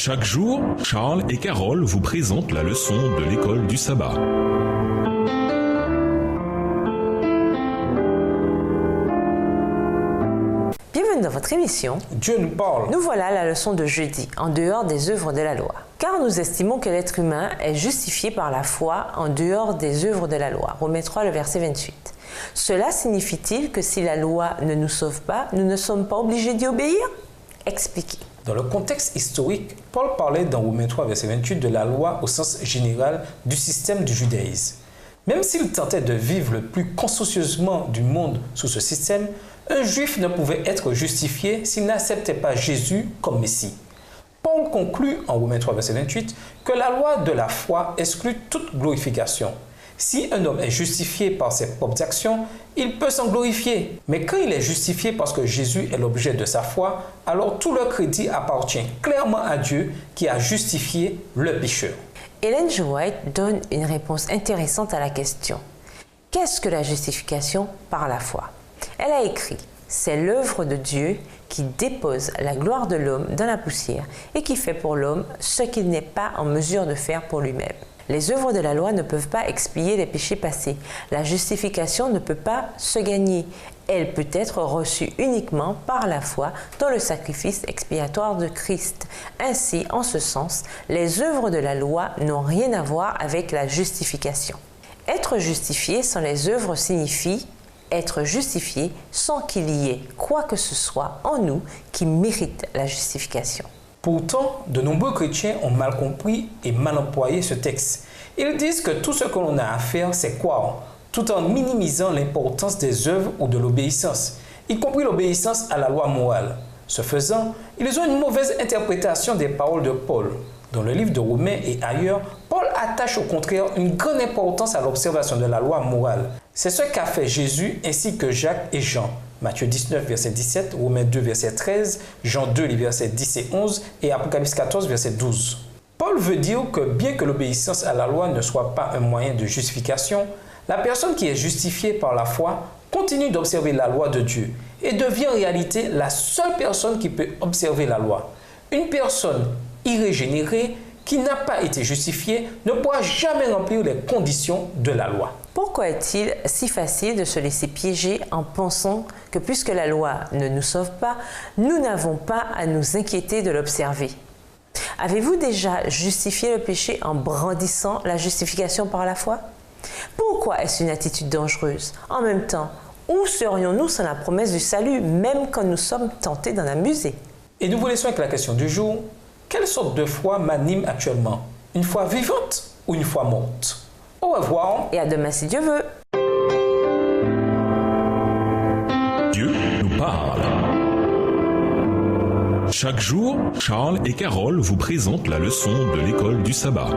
Chaque jour, Charles et Carole vous présentent la leçon de l'école du sabbat. Bienvenue dans votre émission. Dieu nous parle. Nous voilà à la leçon de jeudi, en dehors des œuvres de la loi. Car nous estimons que l'être humain est justifié par la foi en dehors des œuvres de la loi. Romains 3, le verset 28. Cela signifie-t-il que si la loi ne nous sauve pas, nous ne sommes pas obligés d'y obéir? Expliquez. Dans le contexte historique, Paul parlait dans Romains 3, verset 28 de la loi au sens général du système du judaïsme. Même s'il tentait de vivre le plus consciencieusement du monde sous ce système, un juif ne pouvait être justifié s'il n'acceptait pas Jésus comme Messie. Paul conclut en Romains 3, verset 28 que la loi de la foi exclut toute glorification. Si un homme est justifié par ses propres actions, il peut s'en glorifier. Mais quand il est justifié parce que Jésus est l'objet de sa foi, alors tout le crédit appartient clairement à Dieu qui a justifié le pécheur. Ellen G. White donne une réponse intéressante à la question. Qu'est-ce que la justification par la foi? Elle a écrit « C'est l'œuvre de Dieu qui dépose la gloire de l'homme dans la poussière et qui fait pour l'homme ce qu'il n'est pas en mesure de faire pour lui-même. » Les œuvres de la loi ne peuvent pas expier les péchés passés. La justification ne peut pas se gagner. Elle peut être reçue uniquement par la foi dans le sacrifice expiatoire de Christ. Ainsi, en ce sens, les œuvres de la loi n'ont rien à voir avec la justification. Être justifié sans les œuvres signifie être justifié sans qu'il y ait quoi que ce soit en nous qui mérite la justification. Pourtant, de nombreux chrétiens ont mal compris et mal employé ce texte. Ils disent que tout ce que l'on a à faire, c'est croire, tout en minimisant l'importance des œuvres ou de l'obéissance, y compris l'obéissance à la loi morale. Ce faisant, ils ont une mauvaise interprétation des paroles de Paul. Dans le livre de Romains et ailleurs, Paul attache au contraire une grande importance à l'observation de la loi morale. C'est ce qu'a fait Jésus ainsi que Jacques et Jean. Matthieu 19, verset 17, Romains 2, verset 13, Jean 2, les versets 10 et 11 et Apocalypse 14, verset 12. Paul veut dire que bien que l'obéissance à la loi ne soit pas un moyen de justification, la personne qui est justifiée par la foi continue d'observer la loi de Dieu et devient en réalité la seule personne qui peut observer la loi. Une personne irrégénérée qui n'a pas été justifiée ne pourra jamais remplir les conditions de la loi. Pourquoi est-il si facile de se laisser piéger en pensant que puisque la loi ne nous sauve pas, nous n'avons pas à nous inquiéter de l'observer? Avez-vous déjà justifié le péché en brandissant la justification par la foi? Pourquoi est-ce une attitude dangereuse? En même temps, où serions-nous sans la promesse du salut, même quand nous sommes tentés d'en amuser? Et nous vous laissons avec la question du jour. Quelle sorte de foi m'anime actuellement? Une foi vivante ou une foi morte? Au revoir. Et à demain si Dieu veut. Dieu nous parle. Chaque jour, Charles et Carole vous présentent la leçon de l'école du sabbat.